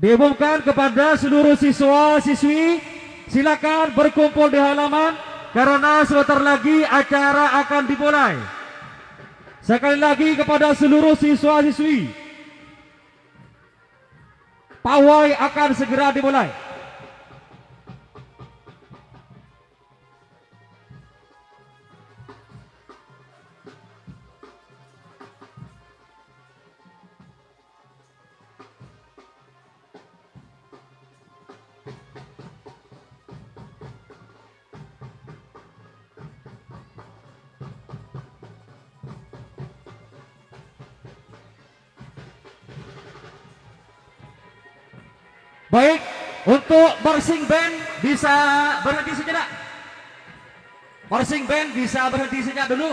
Diumumkan kepada seluruh siswa-siswi, silakan berkumpul di halaman karena sebentar lagi acara akan dimulai. Sekali lagi kepada seluruh siswa-siswi, pawai akan segera dimulai. Baik, untuk marching band bisa berhenti sejenak. Marching band bisa berhenti sejenak dulu.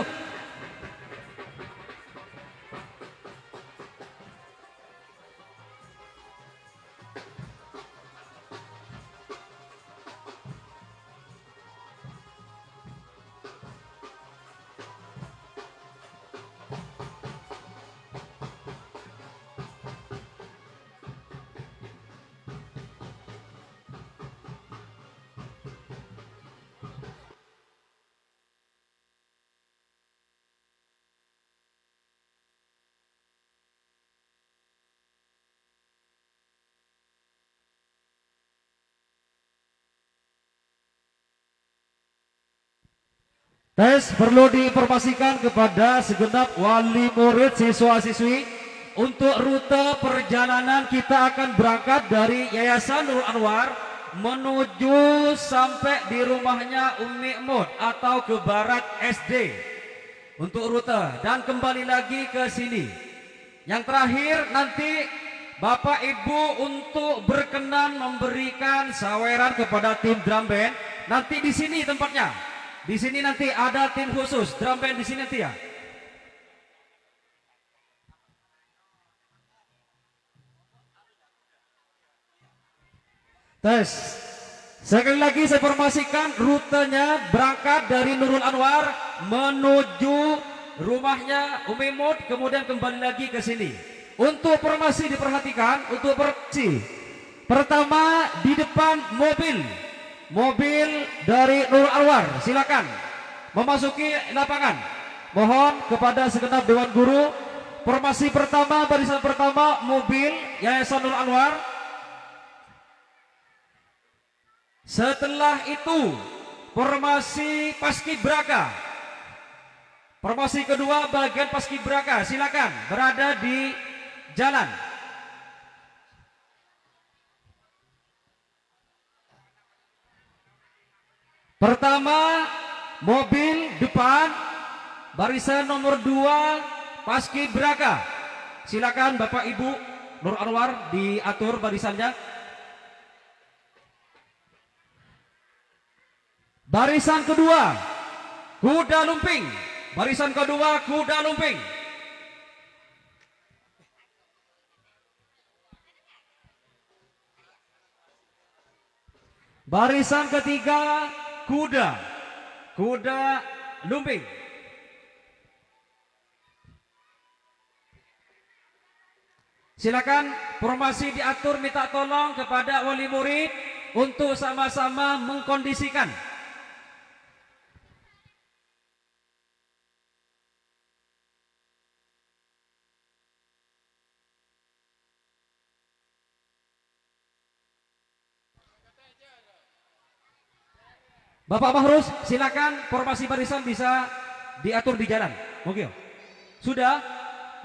Tes perlu diinformasikan kepada segenap wali murid siswa-siswi untuk rute perjalanan kita akan berangkat dari Yayasan Nurul Anwar menuju sampai di rumahnya Umi Mut atau ke Barat SD untuk rute dan kembali lagi ke sini. Yang terakhir nanti Bapak Ibu untuk berkenan memberikan saweran kepada tim drum band nanti di sini tempatnya. Di sini nanti ada tim khusus drum band di sini nanti ya. Tes. Sekali lagi saya informasikan rutenya berangkat dari Nurul Anwar menuju rumahnya Umi Mut kemudian kembali lagi ke sini. Untuk formasi diperhatikan untuk formasi. Pertama di depan mobil dari Nurul Anwar, silakan memasuki lapangan. Mohon kepada segenap dewan guru, formasi pertama, barisan pertama mobil Yayasan Nurul Anwar. Setelah itu formasi paskibraka. Formasi kedua bagian paskibraka, silakan berada di jalan. Pertama, mobil depan, barisan nomor 2, paskibraka. Silakan Bapak Ibu Nur Anwar diatur barisannya. Barisan kedua, kuda lumping. Barisan kedua, kuda lumping. Barisan ketiga, kuda lumping. Silakan formasi diatur, minta tolong kepada wali murid untuk sama-sama mengkondisikan. Bapak Mahrus, silakan formasi barisan bisa diatur di jalan. Oke. Sudah?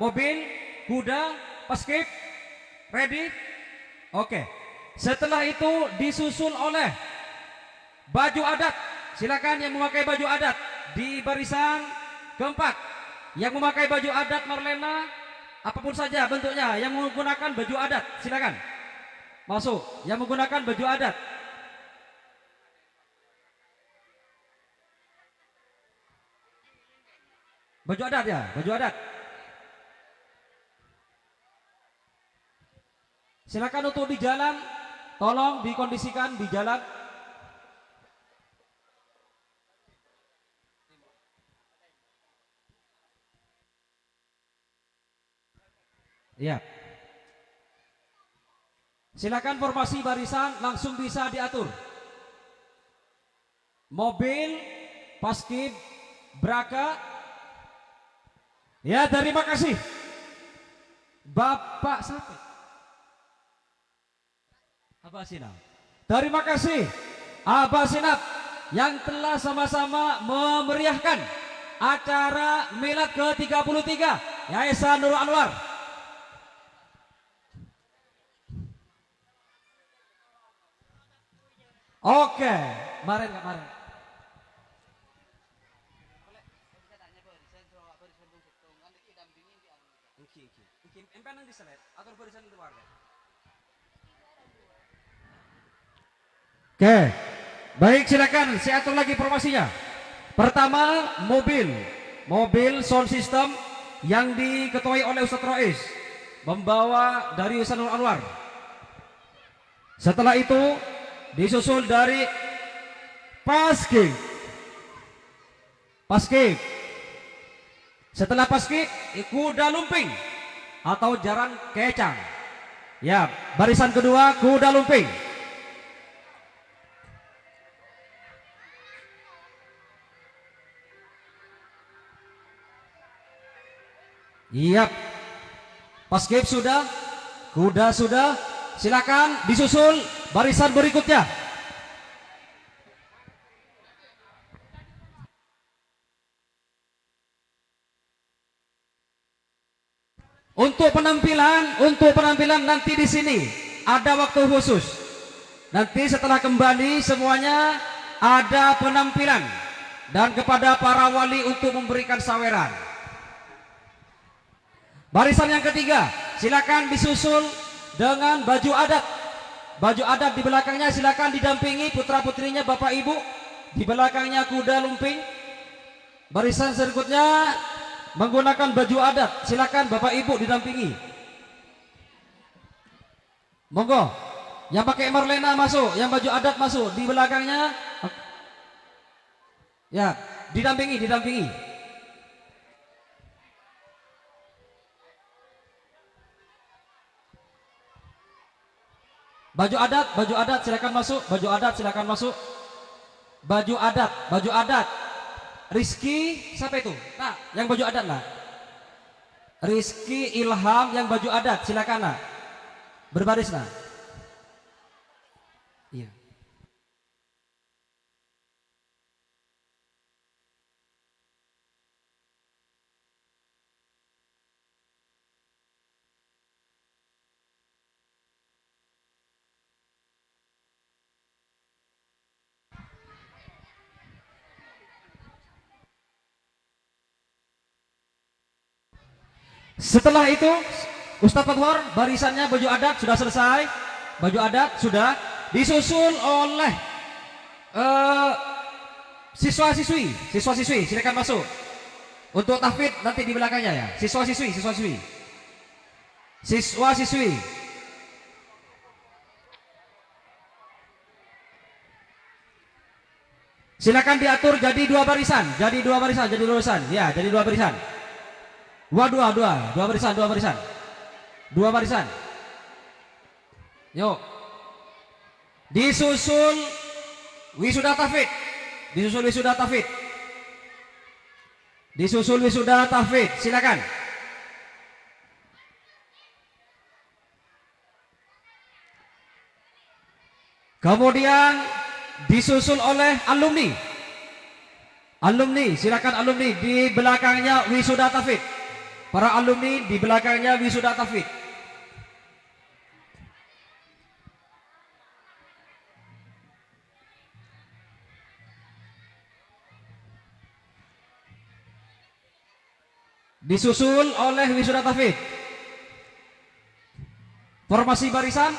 Mobil, kuda, paskib, ready? Oke. Setelah itu disusul oleh baju adat. Silakan yang memakai baju adat di barisan keempat. Yang memakai baju adat Marlena, apapun saja bentuknya, yang menggunakan baju adat, silakan masuk. Yang menggunakan baju adat. Baju adat ya, baju adat. Silakan untuk di jalan, tolong dikondisikan di jalan. Iya. Silakan formasi barisan langsung bisa diatur. Mobil, paskib, braka. Ya, terima kasih. Bapak siapa? Abah Sinap. Terima kasih Abah Sinap yang telah sama-sama memeriahkan acara Milad ke-33 Yayasan Nurul Anwar. Oke, kemarin. Oke, baik, silakan saya atur lagi formasinya. Pertama, mobil sound system yang diketuai oleh Ustadz Rois membawa dari Yayasan Nurul Anwar. Setelah itu disusul dari paskib. Setelah paskib, kuda lumping atau jaran kecang. Ya, barisan kedua kuda lumping. Iya, paskib sudah, kuda sudah, silakan disusul barisan berikutnya. Untuk penampilan nanti di sini ada waktu khusus. Nanti setelah kembali semuanya ada penampilan dan kepada para wali untuk memberikan saweran. Barisan yang ketiga, silakan disusul dengan baju adat. Baju adat di belakangnya silakan didampingi putra-putrinya Bapak Ibu. Di belakangnya kuda lumping. Barisan berikutnya menggunakan baju adat. Silakan Bapak Ibu didampingi. Monggo. Yang pakai Marlena masuk, yang baju adat masuk. Di belakangnya ya, didampingi. Baju adat silakan masuk. Baju adat. Rizky siapa itu? Nah, yang baju adat lah. Rizky Ilham yang baju adat, silakan lah. Berbaris lah. Iya. Setelah itu Ustadz Fathur barisannya baju adat sudah selesai. Baju adat sudah disusul oleh siswa-siswi silakan masuk. Untuk tahfidz nanti di belakangnya ya. Siswa-siswi silakan diatur jadi dua barisan. Ya, jadi dua barisan. Dua barisan. Yuk. Disusul wisuda tahfidz. Silakan. Kemudian disusul oleh alumni. Silakan alumni di belakangnya wisuda tahfidz. Para alumni di belakangnya wisuda tahfidz. Disusul oleh wisuda tahfidz. Formasi barisan.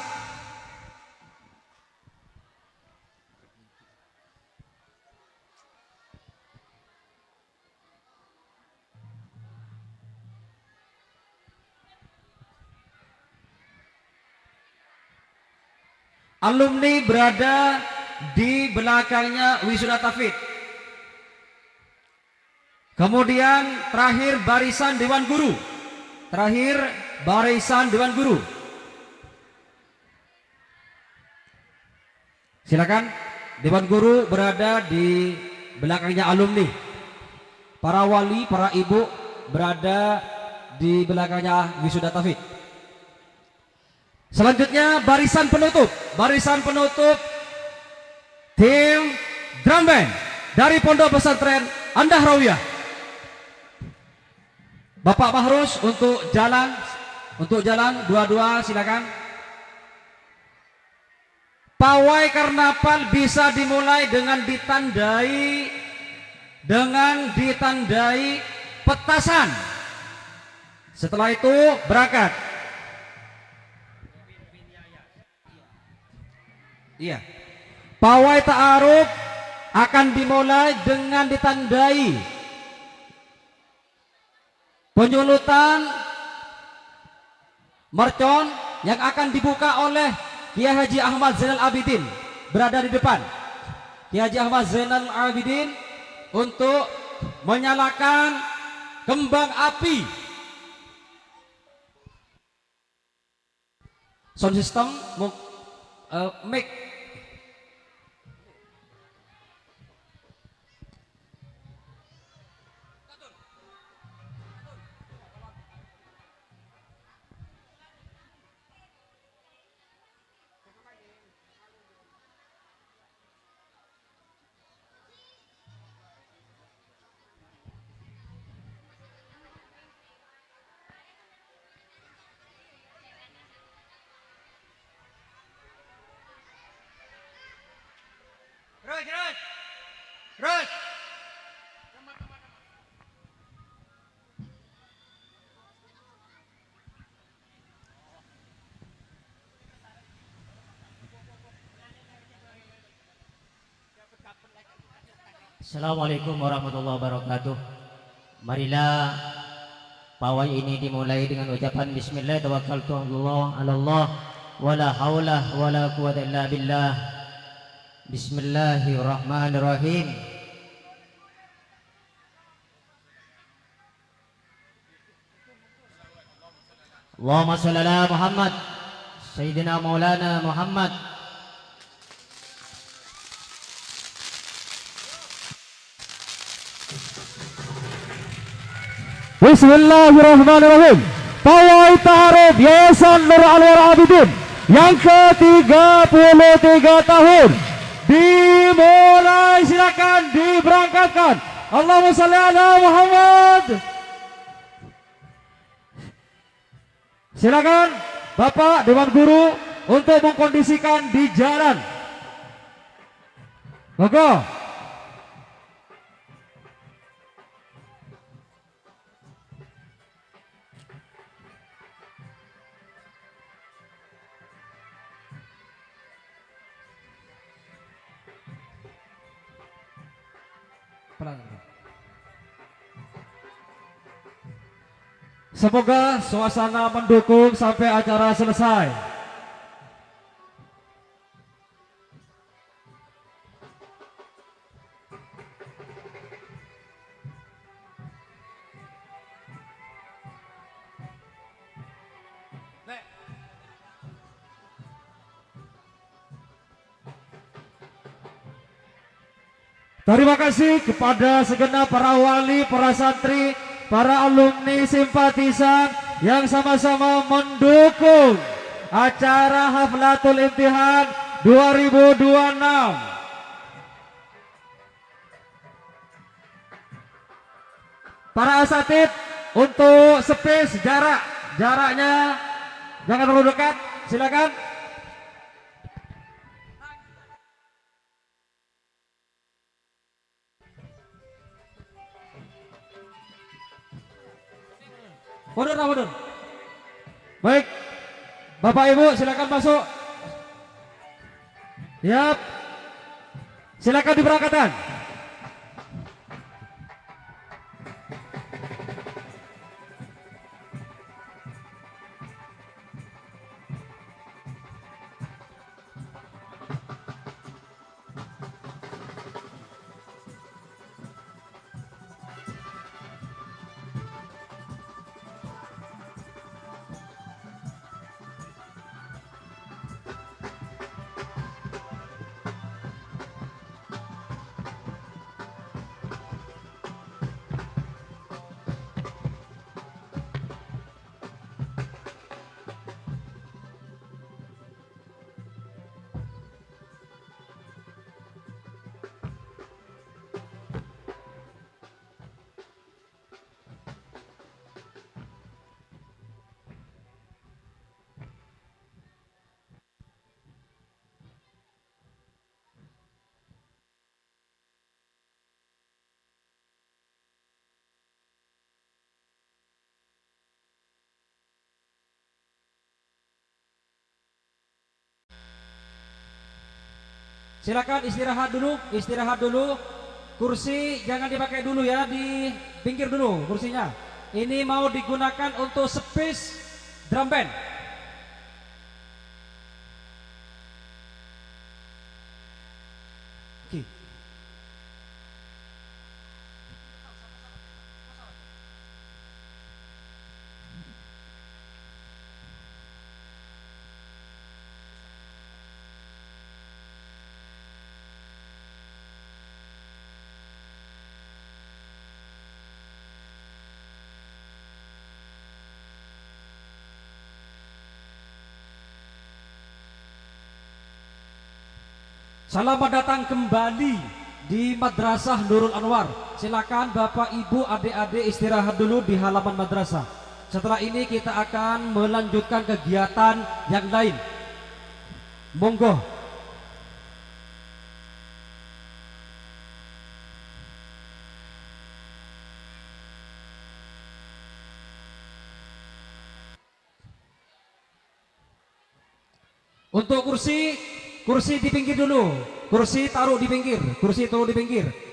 Alumni berada di belakangnya wisuda tahfidz. Kemudian terakhir barisan dewan guru. Silakan Dewan Guru berada di belakangnya alumni. Para wali, para ibu berada di belakangnya wisuda taufik. Selanjutnya barisan penutup. Barisan penutup tim drum band dari Pondok Pesantren An-Nahrawiyah. Bapak Bahrus untuk jalan dua-dua silakan. Pawai karnaval bisa dimulai dengan ditandai petasan. Setelah itu berangkat. Iya. Pawai ta'aruf akan dimulai dengan ditandai penyulutan mercon yang akan dibuka oleh Kiai Haji Ahmad Zainal Abidin berada di depan. Kiai Haji Ahmad Zainal Abidin untuk menyalakan kembang api. Sound system mic. Terus. Assalamualaikum warahmatullahi wabarakatuh. Marilah pawai ini dimulai dengan ucapan bismillah tawakkaltu ala Allah wala haula wala quwwata illa billah. Bismillahirrahmanirrahim. Allahumma shalli ala Muhammad Sayyidina Maulana Muhammad. Bismillahirrahmanirrahim. Pawai ta'aruf Yayasan Nur Anwar Abidin yang ke-33 tahun dimulai. Silakan diberangkatkan. Allahumma shalli ala Muhammad. Silakan Bapak Dewan Guru untuk mengkondisikan di jalan. Monggo. Semoga suasana mendukung sampai acara selesai. Terima kasih kepada segenap para wali, para santri, para alumni simpatisan yang sama-sama mendukung acara Haflatul Imtihan 2026. Para asatid untuk space jaraknya jangan terlalu dekat, silakan. Mundur. Baik, Bapak Ibu silakan masuk. Yap, silakan diberangkatkan. Silakan istirahat dulu. Kursi jangan dipakai dulu ya, di pinggir dulu kursinya. Ini mau digunakan untuk space drum band. Oke. Selamat datang kembali di Madrasah Nurul Anwar. Silakan Bapak Ibu adik-adik istirahat dulu di halaman madrasah. Setelah ini kita akan melanjutkan kegiatan yang lain. Monggo. Untuk kursi di pinggir dulu. Kursi taruh di pinggir.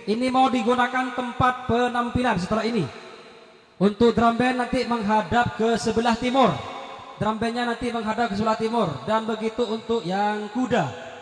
Ini mau digunakan tempat penampilan setelah ini. Untuk drum band nanti menghadap ke sebelah timur. Drum bandnya nanti menghadap ke sebelah timur. Dan begitu untuk yang kuda.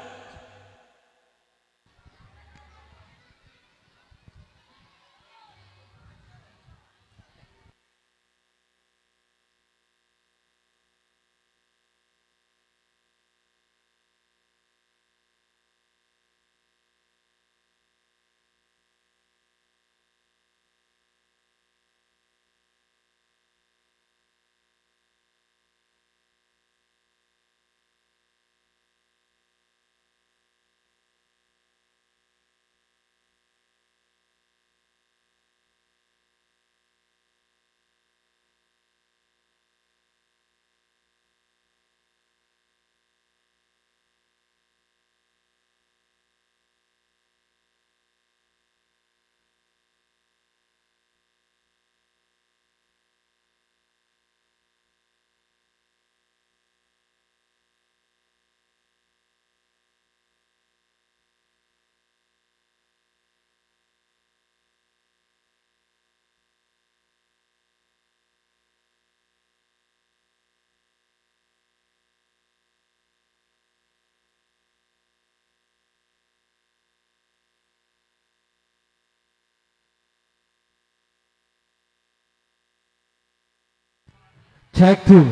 Cek dulu.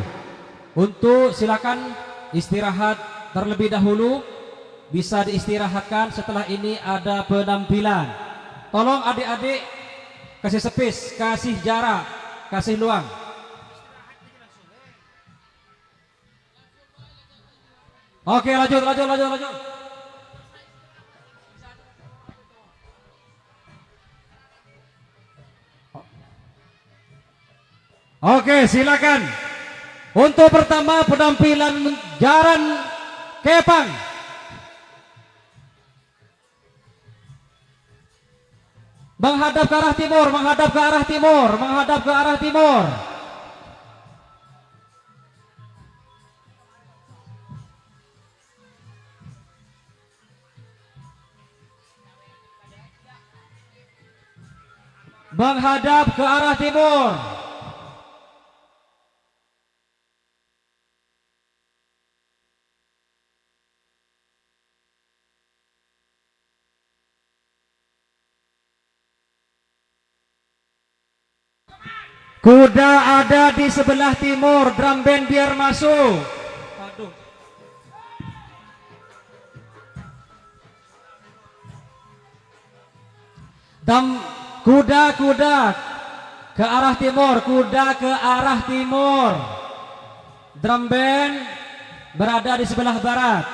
Untuk silakan istirahat terlebih dahulu. Bisa diistirahatkan, setelah ini ada penampilan. Tolong adik-adik kasih space, kasih jarak, kasih luang. Oke, lanjut. Oke, silakan. Untuk pertama penampilan jaran kepang. Menghadap ke arah timur. Menghadap ke arah timur. Kuda ada di sebelah timur, drum band biar masuk. Aduh. Kuda ke arah timur. Drum band berada di sebelah barat.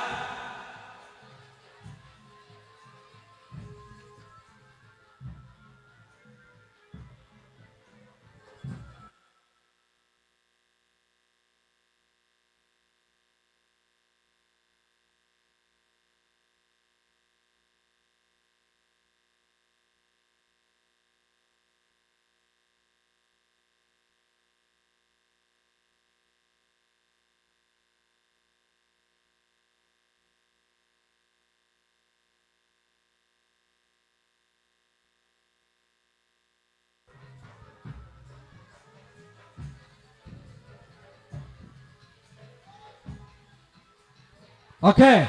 Oke.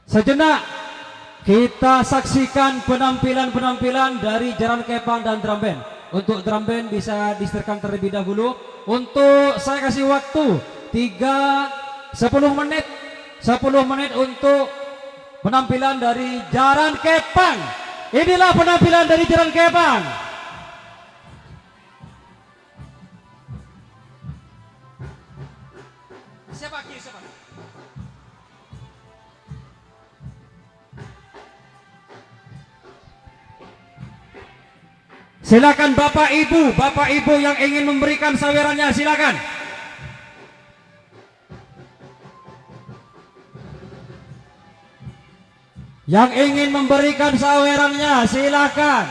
Sejenak kita saksikan penampilan-penampilan dari Jaran Kepang dan drum band. Untuk drum band bisa disetirkan terlebih dahulu. Untuk saya kasih waktu 10 menit. 10 menit untuk penampilan dari Jaran Kepang. Inilah penampilan dari Jaran Kepang. Siapa? Silakan Bapak Ibu yang ingin memberikan sawerannya, silakan. Yang ingin memberikan sawerannya, silakan.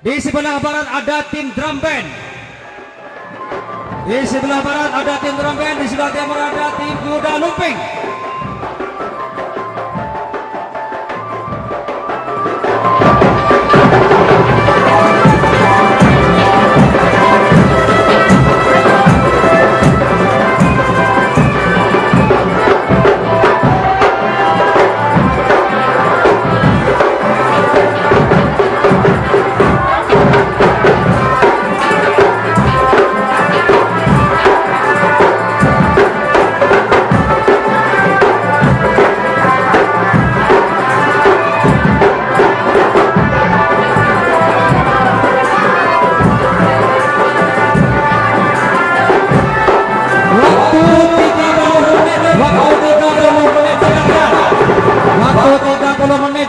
Di sebelah barat ada tim drum band. Di sebelah barat ada tim drum band, di sebelah timur ada tim kuda lumping.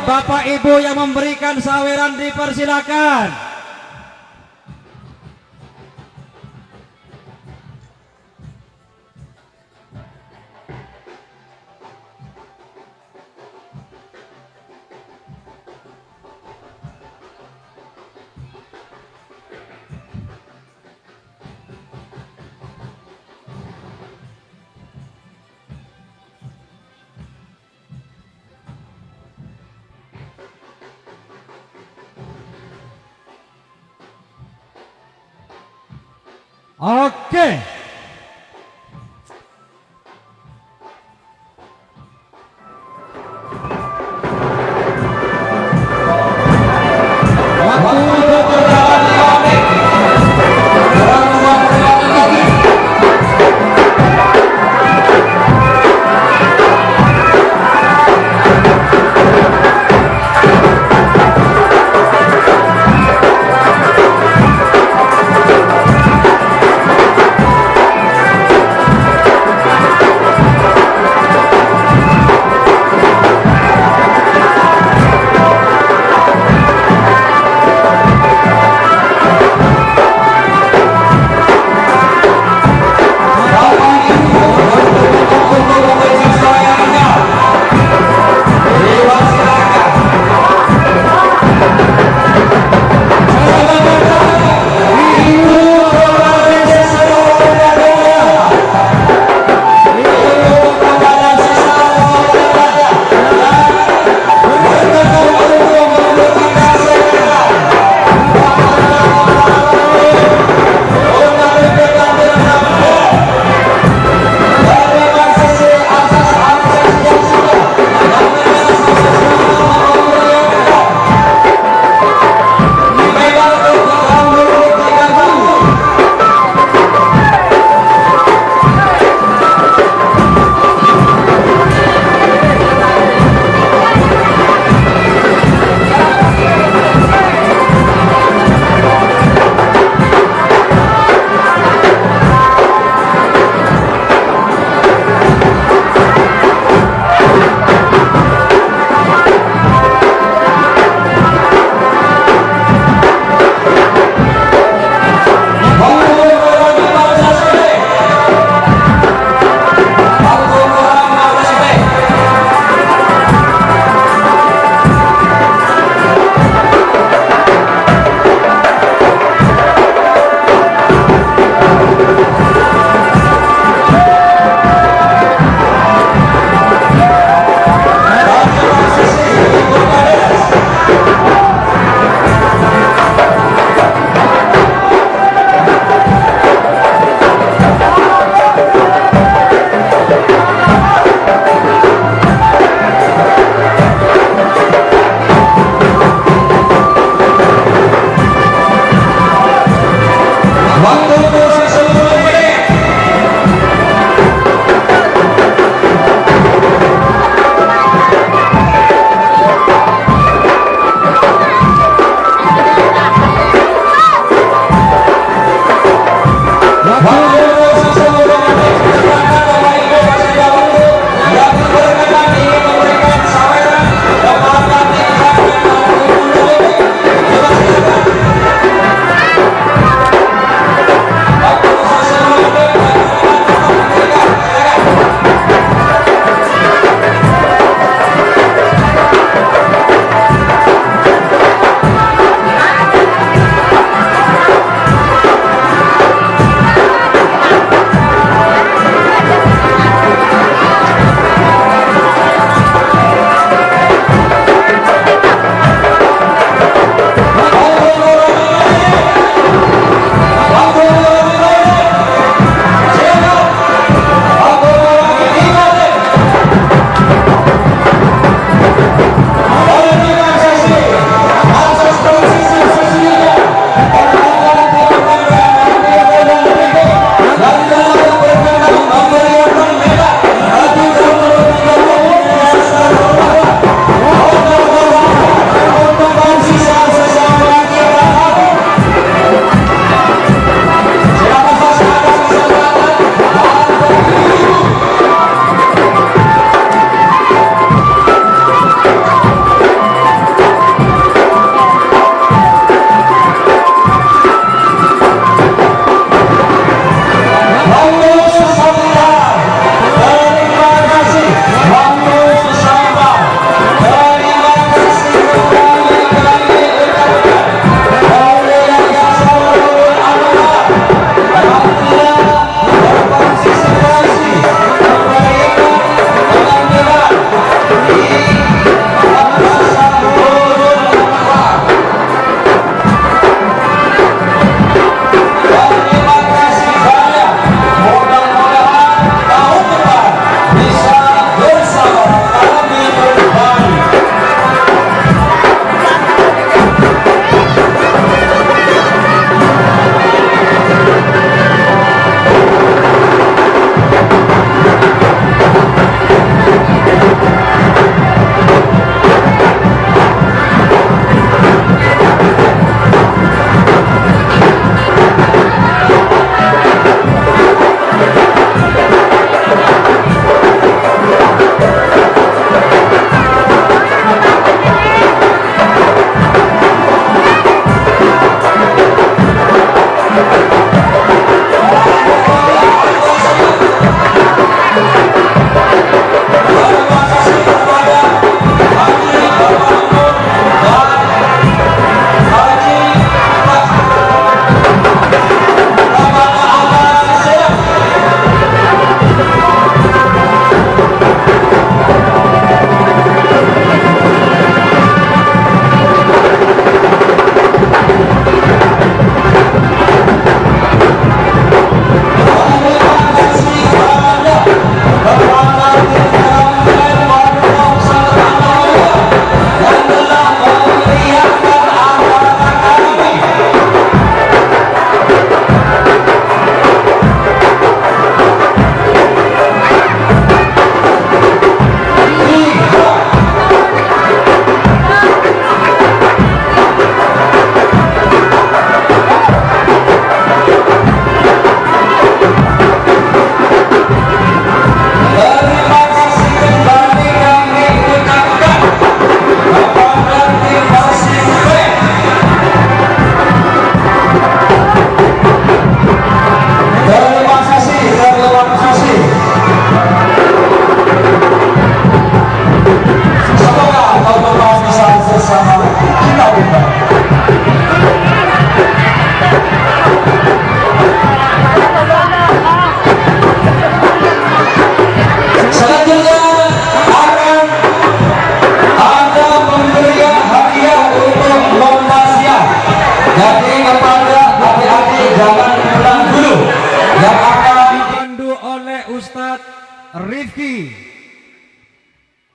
Bapak Ibu yang memberikan saweran dipersilakan. Oke.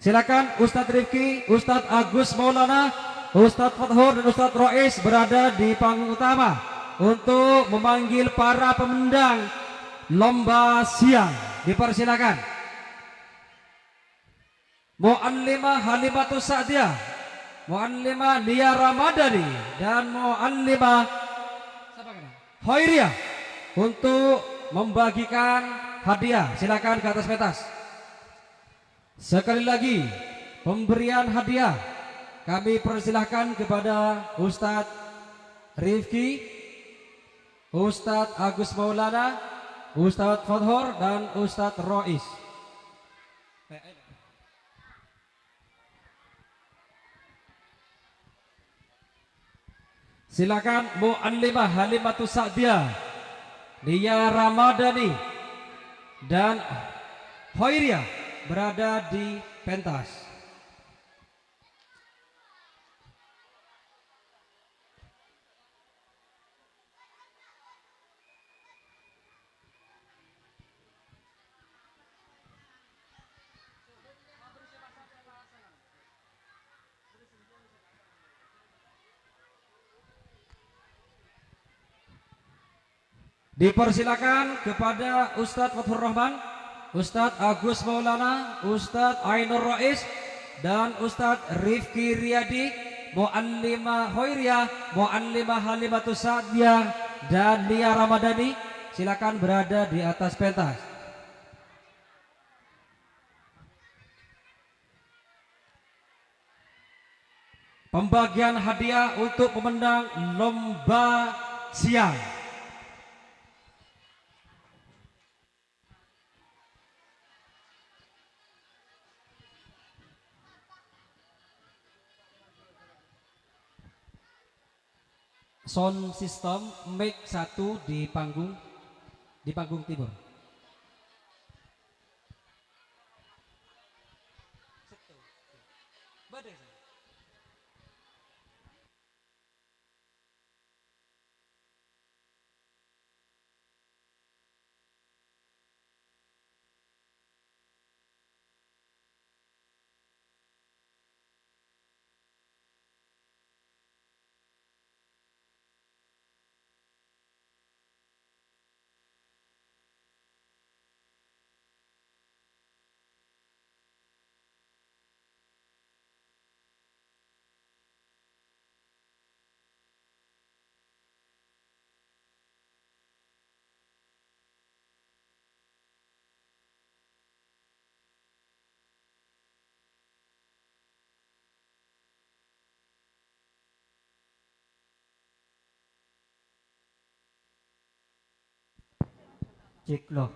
Silakan Ustadz Rifki, Ustadz Agus Maulana, Ustadz Fathur dan Ustadz Rois berada di panggung utama untuk memanggil para pemendang lomba siang. Dipersilakan. Mu'allimah Halimatus Sa'diyah, Mu'allimah Lia Ramadhani dan Mu'allimah Hoiriah untuk membagikan hadiah. Silakan ke atas pentas. Sekali lagi pemberian hadiah kami persilahkan kepada Ustadz Rifki, Ustadz Agus Maulana, Ustadz Fathur dan Ustadz Rois. Silakan Mu'allimah Halimatus Sa'diyah, Lia Ramadhani dan Hoiriah berada di pentas. Dipersilakan kepada Ustadz Fathur Rahman, Ustadz Agus Maulana, Ustadz Ainur Rois dan Ustadz Rifki Riyadi, Mu'allimah Hoiriah, Mu'allimah Halimatus Sa'diyah dan Lia Ramadhani. Silakan berada di atas pentas. Pembagian hadiah untuk pemenang lomba siang. Sound system mic 1 di panggung timur. Cek loh.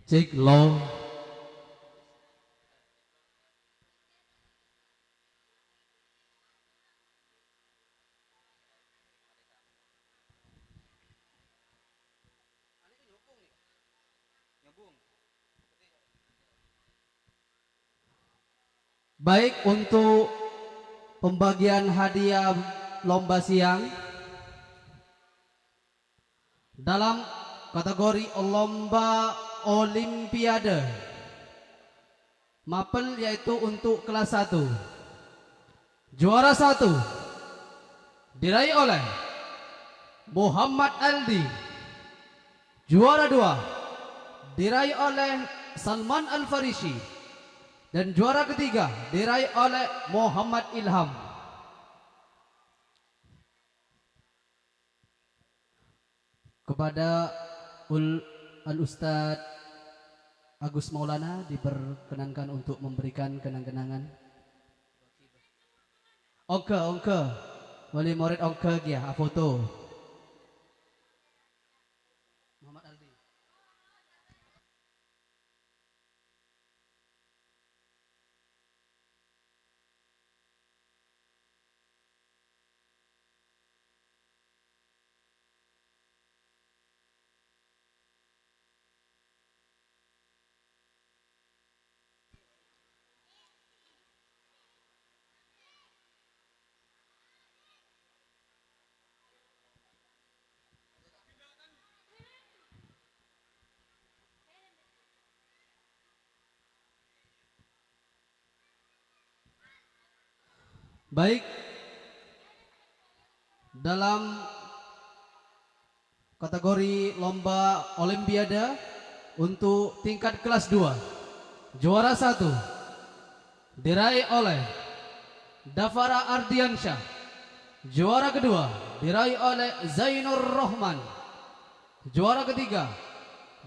Cek low. Baik, untuk pembagian hadiah lomba siang dalam kategori lomba Olimpiade Mapel, yaitu untuk kelas 1. Juara 1 diraih oleh Muhammad Aldi. Juara 2 diraih oleh Salman Al-Farisi. Dan juara ketiga diraih oleh Muhammad Ilham. Kepada Al-Ustadz Agus Maulana diperkenankan untuk memberikan kenang-kenangan. Oke, wali murid oke ya foto. Muhammad Aldi. Baik, dalam kategori lomba Olimpiade untuk tingkat kelas 2, juara 1 diraih oleh Dafara Ardiansyah. Juara kedua diraih oleh Zainur Rahman. Juara ketiga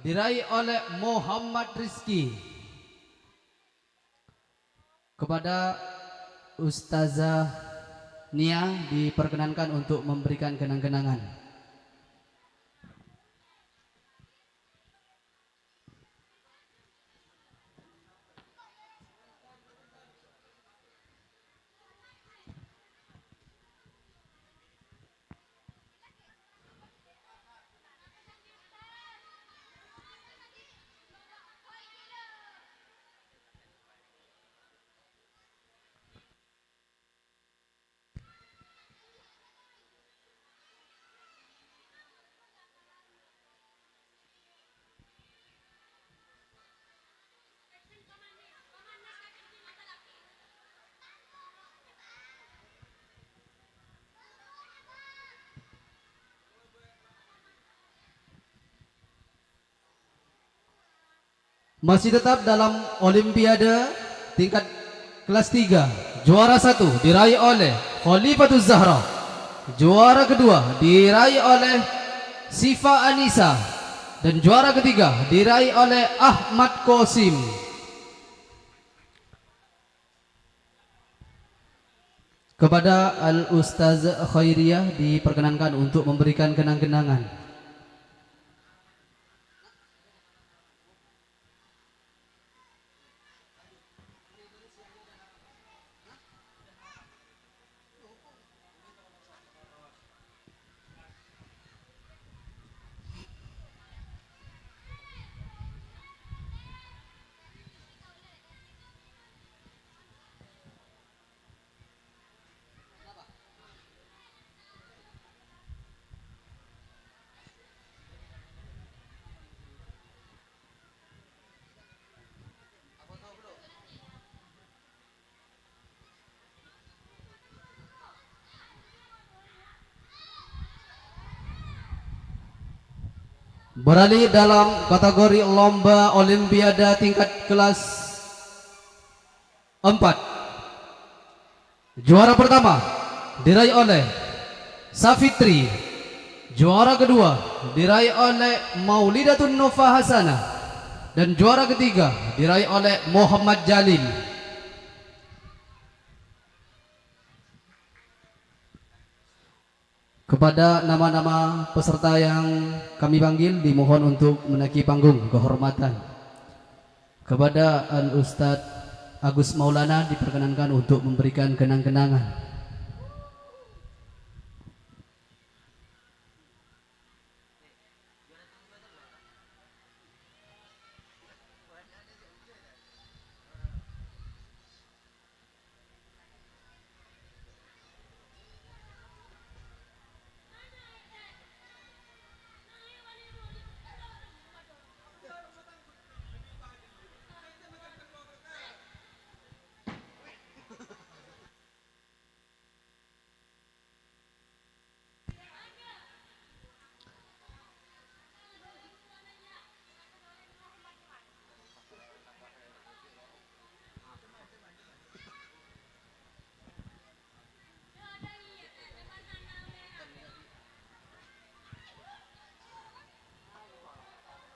diraih oleh Muhammad Rizki. Kepada Ustazah Nia diperkenankan untuk memberikan kenang-kenangan. Masih tetap dalam Olimpiade tingkat kelas 3, juara 1 diraih oleh Khalifatul Zahra. Juara kedua diraih oleh Sifa Anisa. Dan juara ketiga diraih oleh Ahmad Qasim. Kepada Al-Ustaz Khairiyah diperkenankan untuk memberikan kenang-kenangan. Beralih dalam kategori lomba Olimpiade tingkat kelas 4. Juara pertama diraih oleh Safitri. Juara kedua diraih oleh Maulidatun Nova Hasanah. Dan juara ketiga diraih oleh Muhammad Jalil. Kepada nama-nama peserta yang kami panggil dimohon untuk menaiki panggung kehormatan. Kepada Al-Ustadz Agus Maulana diperkenankan untuk memberikan kenang-kenangan.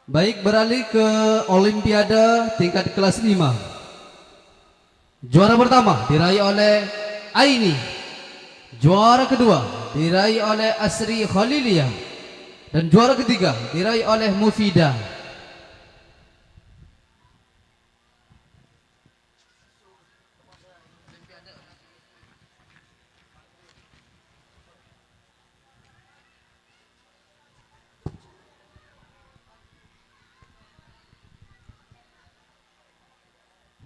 Baik, beralih ke Olimpiade tingkat kelas 5. Juara pertama diraih oleh Aini. Juara kedua diraih oleh Asri Khaliliyah. Dan juara ketiga diraih oleh Mufidah.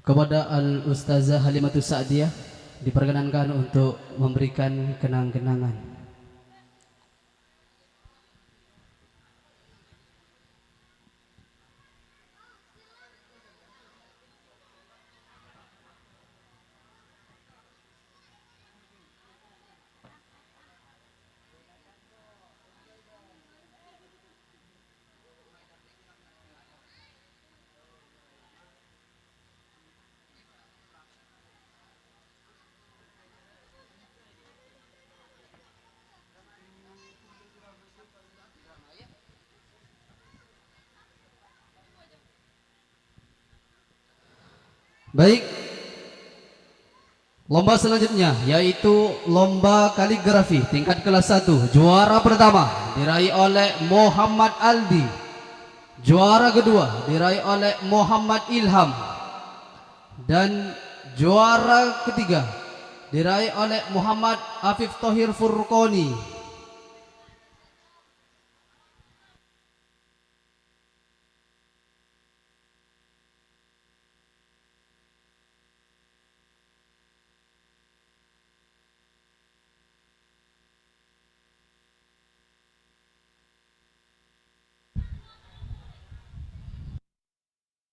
Kepada Al-Ustazah Halimatus Sa'diyah diperkenankan untuk memberikan kenang-kenangan. Baik, lomba selanjutnya yaitu lomba kaligrafi tingkat kelas 1. Juara pertama diraih oleh Muhammad Aldi. Juara kedua diraih oleh Muhammad Ilham. Dan juara ketiga diraih oleh Muhammad Afif Thohir Furqoni.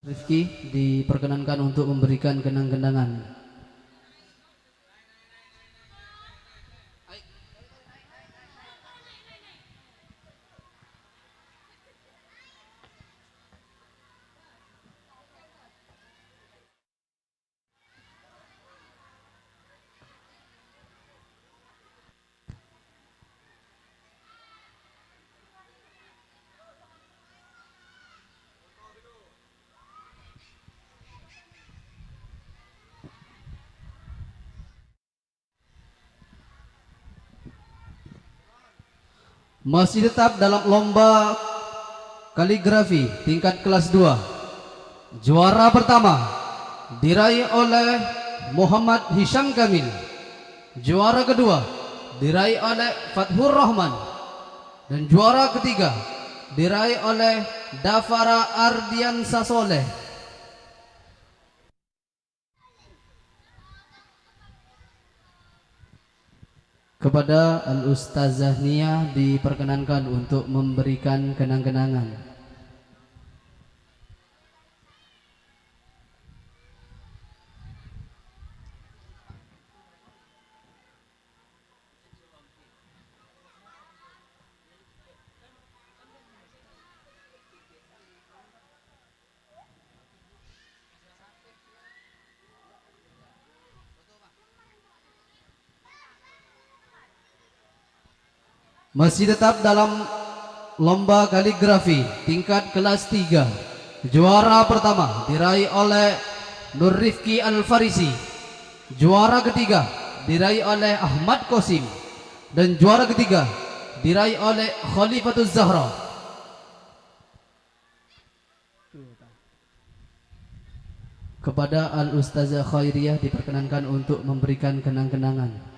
Rifki diperkenankan untuk memberikan kenang-kenangan. Masih tetap dalam lomba kaligrafi tingkat kelas 2. Juara pertama diraih oleh Muhammad Hisham Kamil. Juara kedua diraih oleh Fathur Rahman. Dan juara ketiga diraih oleh Dafara Ardian Sasoleh. Kepada Al-Ustazah Nia diperkenankan untuk memberikan kenang-kenangan. Masih tetap dalam lomba kaligrafi tingkat kelas 3. Juara pertama diraih oleh Nur Rifki Al-Farisi. Juara ketiga diraih oleh Ahmad Qasim. Dan juara ketiga diraih oleh Khalifatuz Zahra. Kepada Al-Ustazah Khairiyah diperkenankan untuk memberikan kenang-kenangan.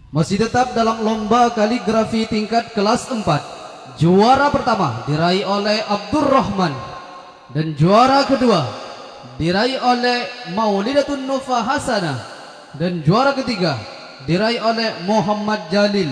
Masih tetap dalam lomba kaligrafi tingkat kelas 4. Juara pertama diraih oleh Abdurrahman. Dan juara kedua diraih oleh Maulidatun Nufa Hasanah. Dan juara ketiga diraih oleh Muhammad Jalil.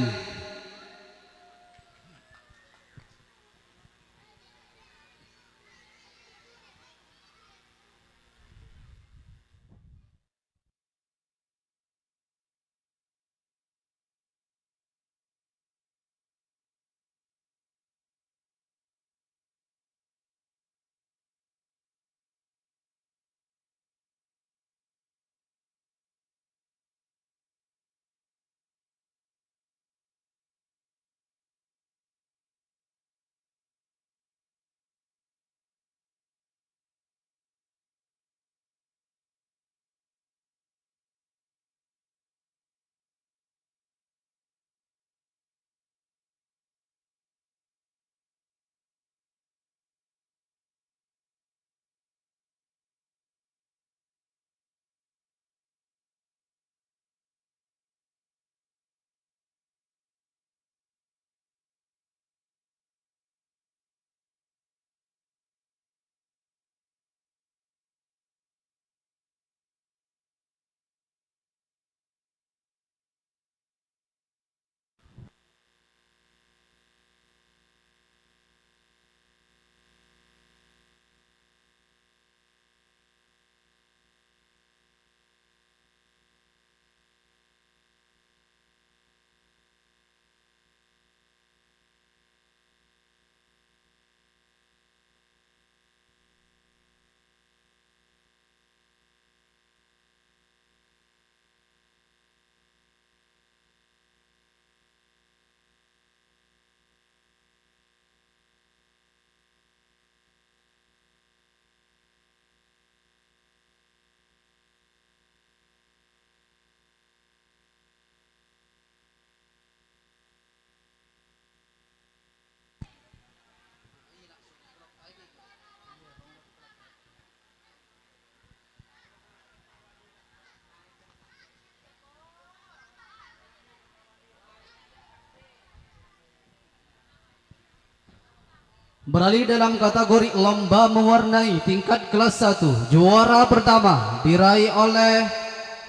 Beralih dalam kategori lomba mewarnai tingkat kelas 1. Juara pertama diraih oleh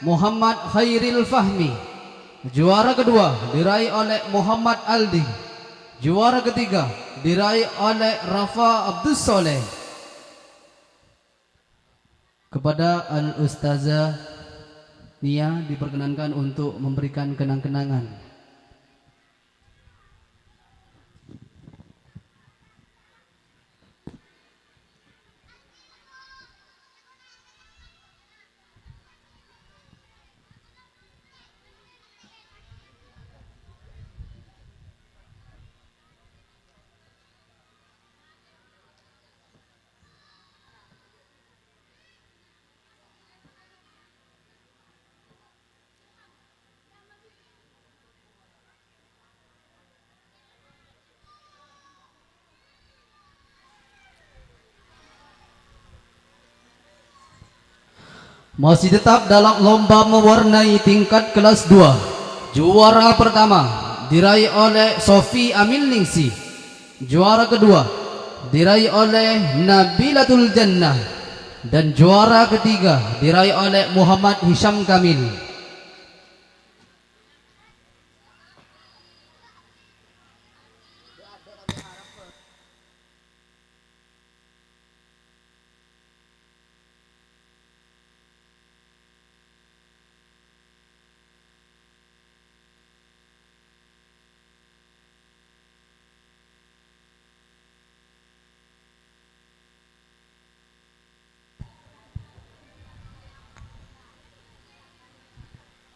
Muhammad Khairil Fahmi. Juara kedua diraih oleh Muhammad Aldi. Juara ketiga diraih oleh Rafa Abdus Soleh. Kepada Al-Ustazah Nia diperkenankan untuk memberikan kenang-kenangan. Masih tetap dalam lomba mewarnai tingkat kelas 2. Juara pertama diraih oleh Sofi Amin Ningsi. Juara kedua diraih oleh Nabilatul Jannah. Dan juara ketiga diraih oleh Muhammad Hisham Kamil.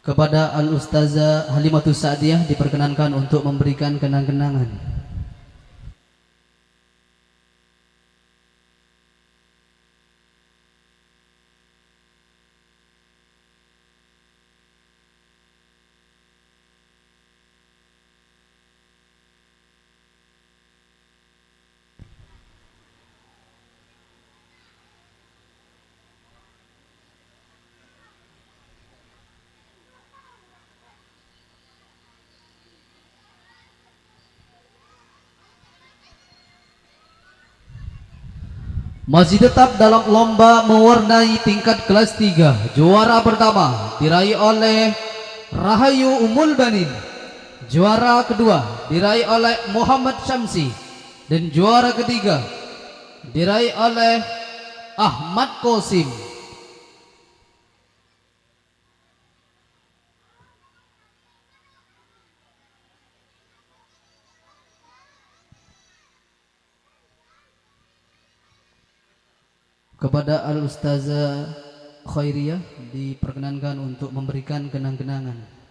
Kepada Al-Ustazah Halimatus Sa'diyah diperkenankan untuk memberikan kenang-kenangan. Masih tetap dalam lomba mewarnai tingkat kelas 3. Juara pertama diraih oleh Rahayu Umul Banin. Juara kedua diraih oleh Muhammad Syamsi. Dan juara ketiga diraih oleh Ahmad Qasim. Kepada Al-Ustazah Khairiyah diperkenankan untuk memberikan kenang-kenangan.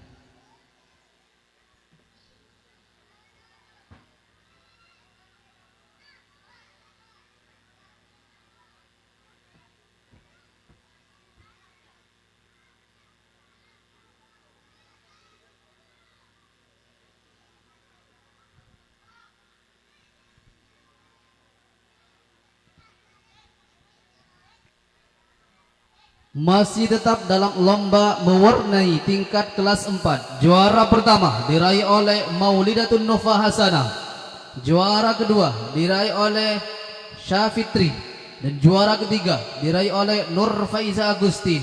Masih tetap dalam lomba mewarnai tingkat kelas 4. Juara pertama diraih oleh Maulidatun Nova Hasanah. Juara kedua diraih oleh Syafitri. Dan juara ketiga diraih oleh Nur Faiza Agustin.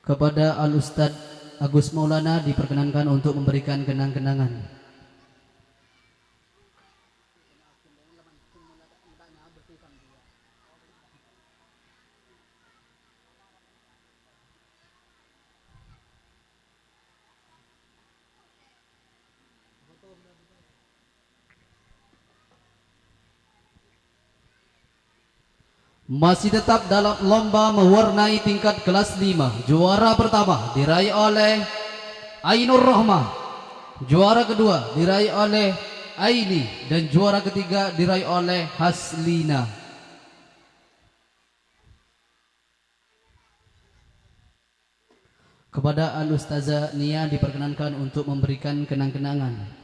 Kepada Al-Ustadz Agus Maulana diperkenankan untuk memberikan kenang-kenangan. Masih tetap dalam lomba mewarnai tingkat kelas 5. Juara pertama diraih oleh Ainur Rahmah. Juara kedua diraih oleh Aini. Dan juara ketiga diraih oleh Haslina. Kepada Al-Ustazah Nia diperkenankan untuk memberikan kenang-kenangan.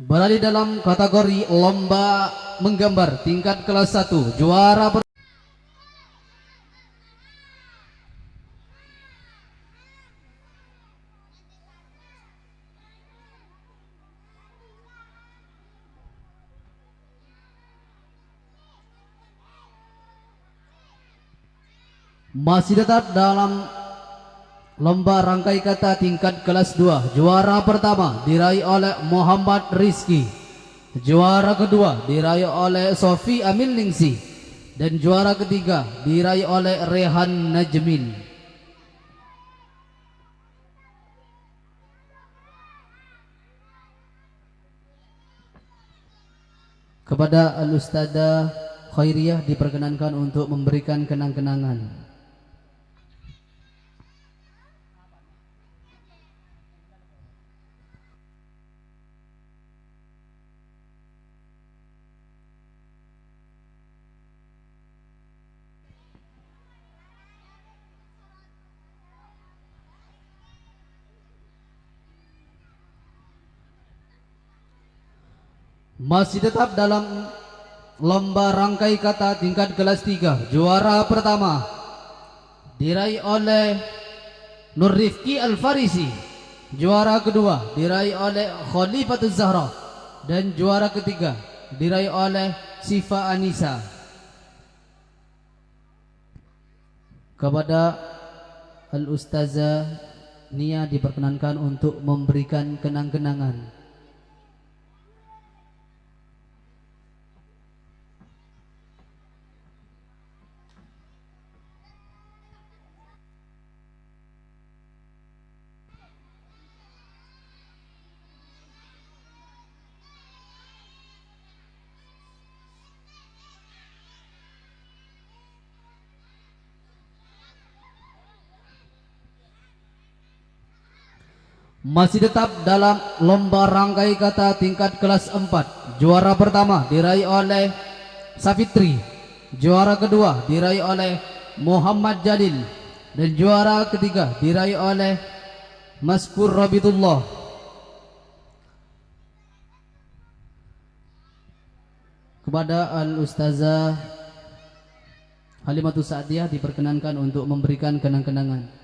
Berada dalam kategori lomba menggambar tingkat kelas 1. Juara masih tetap dalam lomba rangkai kata tingkat kelas 2. Juara pertama diraih oleh Muhammad Rizki. Juara kedua diraih oleh Sofi Amin Ningsi. Dan juara ketiga diraih oleh Rehan Najmin. Kepada Al-Ustadzah Khairiyah diperkenankan untuk memberikan kenang-kenangan. Masih tetap dalam lomba rangkai kata tingkat kelas 3. Juara pertama diraih oleh Nur Rifki Al-Farisi. Juara kedua diraih oleh Khalifatuz Zahra. Dan juara ketiga diraih oleh Sifa Anisa. Kepada Al-Ustazah Nia diperkenankan untuk memberikan kenang-kenangan. Masih tetap dalam lomba rangkai kata tingkat kelas 4. Juara pertama diraih oleh Safitri. Juara kedua diraih oleh Muhammad Jalil. Dan juara ketiga diraih oleh Maskur Rabitullah. Kepada Al-Ustazah Halimatus Sa'diyah diperkenankan untuk memberikan kenang-kenangan.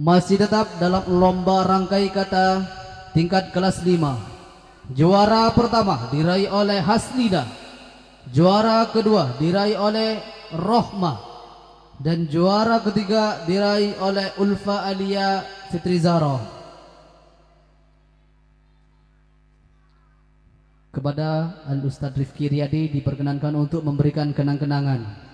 Masih tetap dalam lomba rangkai kata tingkat kelas 5. Juara pertama diraih oleh Haslina. Juara kedua diraih oleh Rohmah. Dan juara ketiga diraih oleh Ulfa Alia Fitri Zahra. Kepada Al-Ustadz Rifki Riyadi diperkenankan untuk memberikan kenang-kenangan.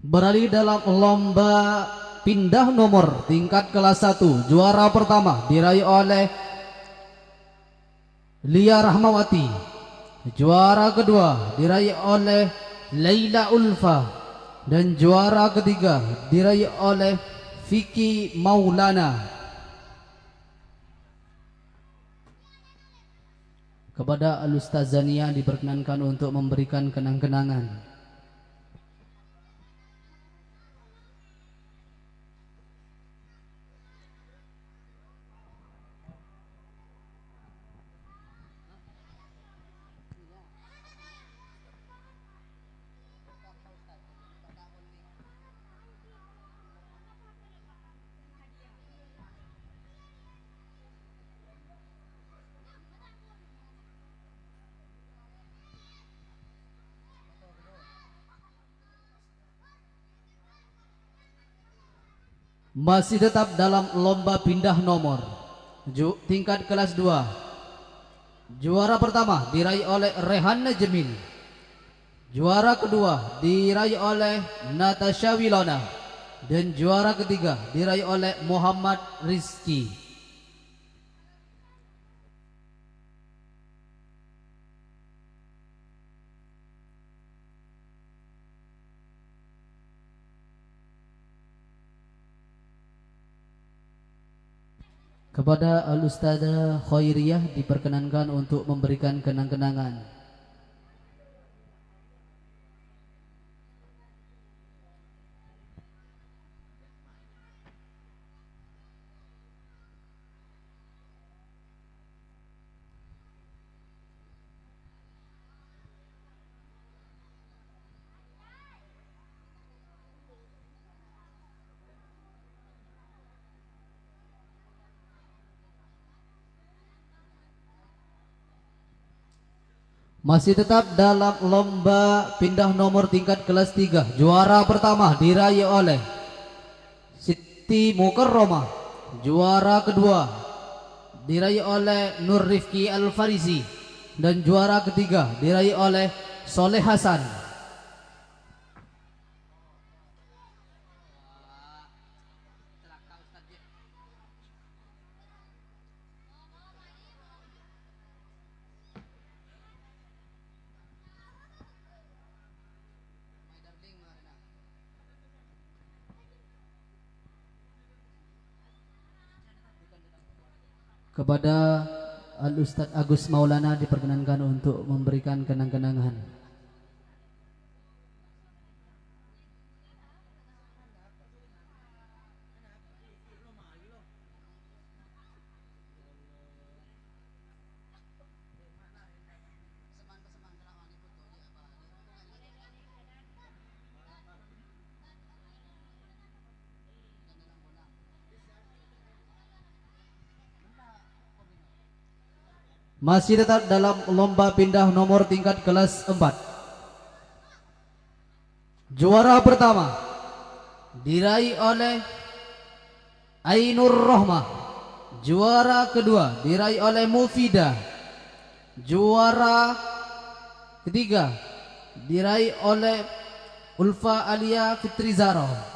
Beralih dalam lomba pindah nomor tingkat kelas 1. Juara pertama diraih oleh Lia Rahmawati. Juara kedua diraih oleh Laila Ulfa. Dan juara ketiga diraih oleh Vicky Maulana. Kepada Al-Ustazania diperkenankan untuk memberikan kenang-kenangan. Masih tetap dalam lomba pindah nomor tingkat kelas 2. Juara pertama diraih oleh Rehan Najmin. Juara kedua diraih oleh Natasha Wilona. Dan juara ketiga diraih oleh Muhammad Rizki. Kepada Al-Ustadzah Khairiyah diperkenankan untuk memberikan kenang-kenangan. Masih tetap dalam lomba pindah nomor tingkat kelas 3. Juara pertama diraih oleh Siti Mukarramah. Juara kedua diraih oleh Nur Rifki Al-Farisi. Dan juara ketiga diraih oleh Soleh Hasan. Kepada Al-Ustadz Agus Maulana diperkenankan untuk memberikan kenang-kenangan. Masih tetap dalam lomba pindah nomor tingkat kelas 4. Juara pertama diraih oleh Ainur Rohmah. Juara kedua diraih oleh Mufidah. Juara ketiga diraih oleh Ulfa Alia Fitrizaro.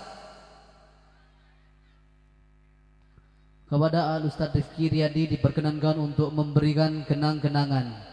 Kepada Al-Ustadz Rifki Riyadi diperkenankan untuk memberikan kenang-kenangan.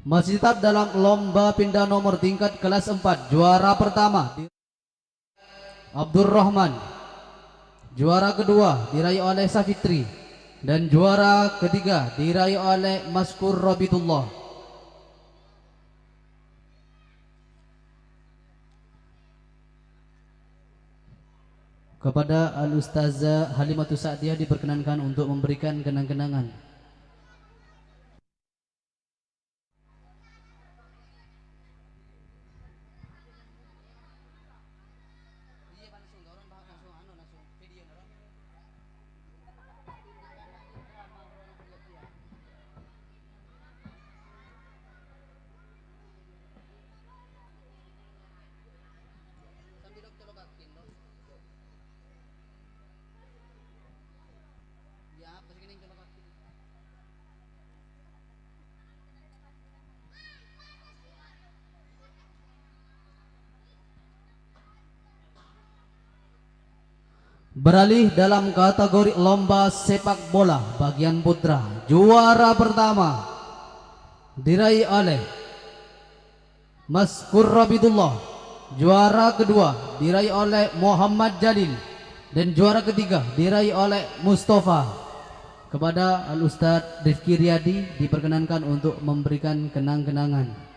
Masih tetap dalam lomba pindah nomor tingkat kelas 4. Juara pertama Abdur Rahman. Juara kedua diraih oleh Safitri. Dan juara ketiga diraih oleh Maskur Robitullah. Kepada Al-Ustazah Halimatus Sa'diyah diperkenankan untuk memberikan kenang-kenangan. Beralih dalam kategori lomba sepak bola bagian putra, juara pertama diraih oleh Mas Qurrabidullah. Juara kedua diraih oleh Muhammad Jalil. Dan juara ketiga diraih oleh Mustafa. Kepada Al-Ustadz Rifki Riyadi diperkenankan untuk memberikan kenang-kenangan.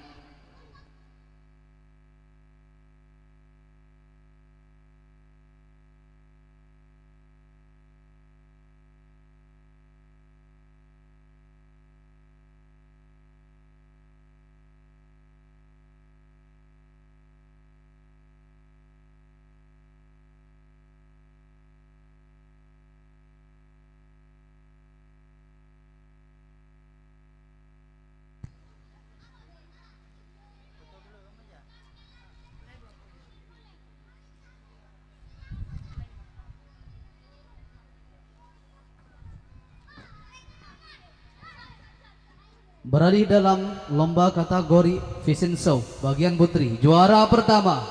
Beralih dalam lomba kategori fashion show bagian putri, juara pertama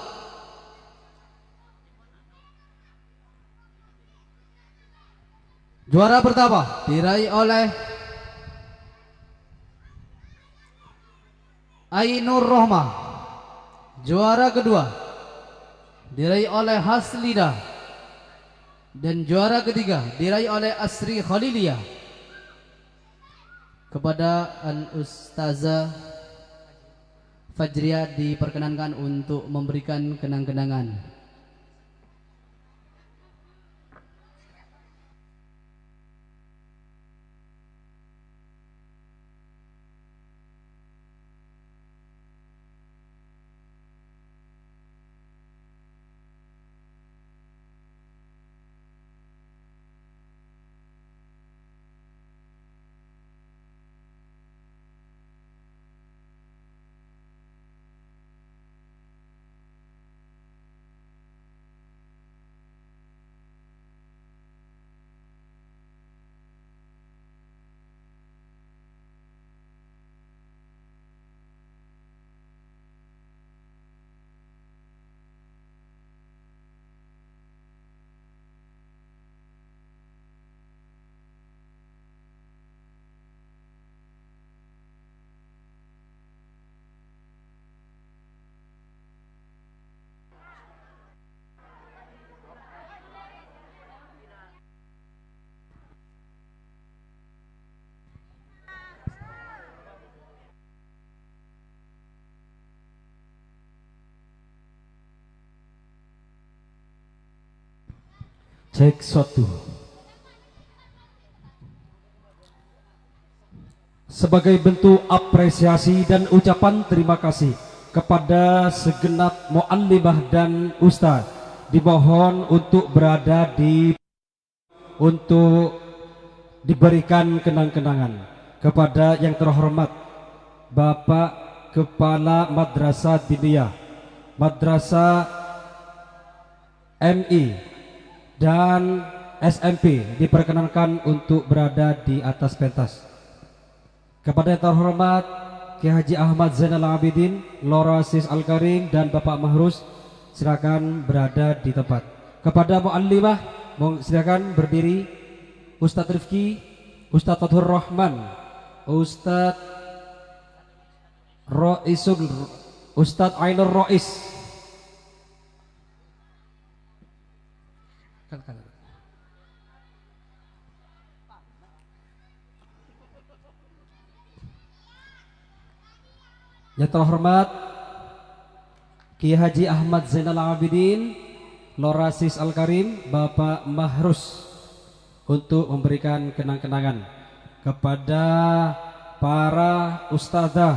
diraih oleh Ainur Rohmah. Juara kedua diraih oleh Haslida. Dan juara ketiga diraih oleh Asri Khaliliyah. Kepada Al-Ustazah Fajriah diperkenankan untuk memberikan kenang-kenangan. Cek suatu. Sebagai bentuk apresiasi dan ucapan terima kasih kepada segenap muallimah dan ustaz, dimohon untuk berada untuk diberikan kenang-kenangan kepada yang terhormat Bapak Kepala Madrasah Diniyah Madrasah MI dan SMP diperkenankan untuk berada di atas pentas. Kepada yang terhormat Kiai Haji Ahmad Zainal Abidin, Lora Sis Al-Karim dan Bapak Mahrus, silakan berada di tempat. Kepada muallimah, silakan berdiri. Ustadz Rifki, Ustadz Fathur Rahman, Ustadz Roisul, Ustadz Ainur Rois. Yang terhormat Kiai Haji Ahmad Zainal Abidin, Lora Sis Al-Karim, Bapak Mahrus, untuk memberikan kenang-kenangan kepada para ustadzah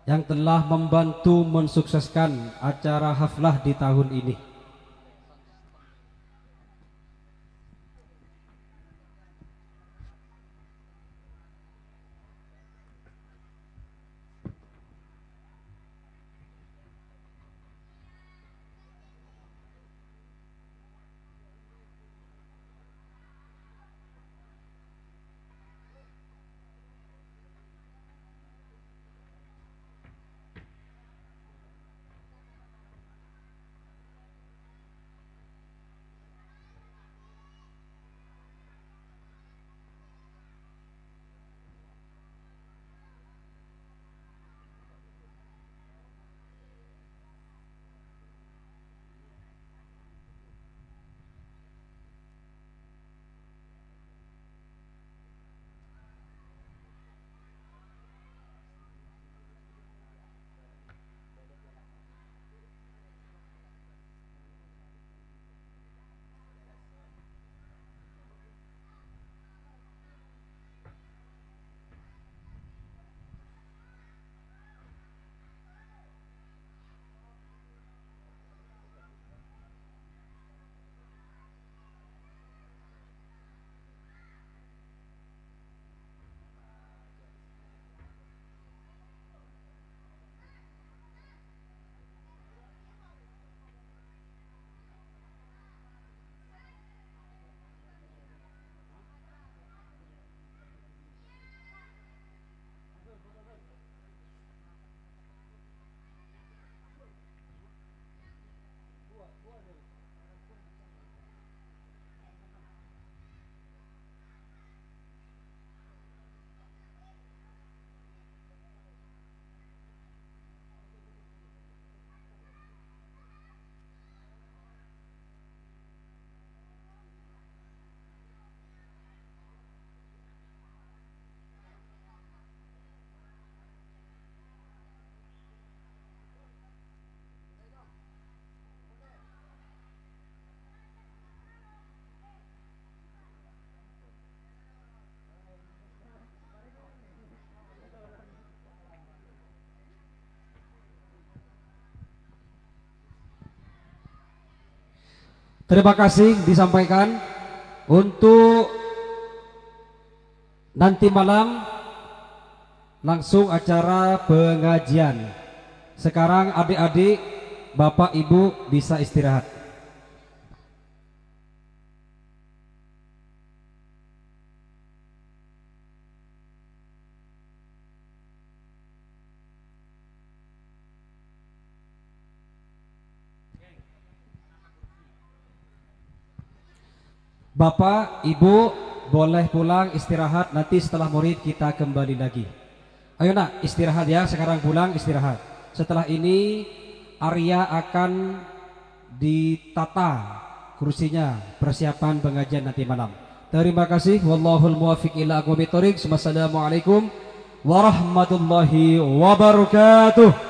yang telah membantu mensukseskan acara haflah di tahun ini. Terima kasih disampaikan untuk nanti malam langsung acara pengajian. Sekarang adik-adik, bapak ibu bisa istirahat. Bapak, Ibu boleh pulang istirahat, nanti setelah murid kita kembali lagi. Ayo nak, istirahat ya, sekarang pulang istirahat. Setelah ini Arya akan ditata kursinya, persiapan pengajian nanti malam. Terima kasih. Wallahul muwaffiq ila aqwamit thoriq. Wassalamualaikum warahmatullahi wabarakatuh.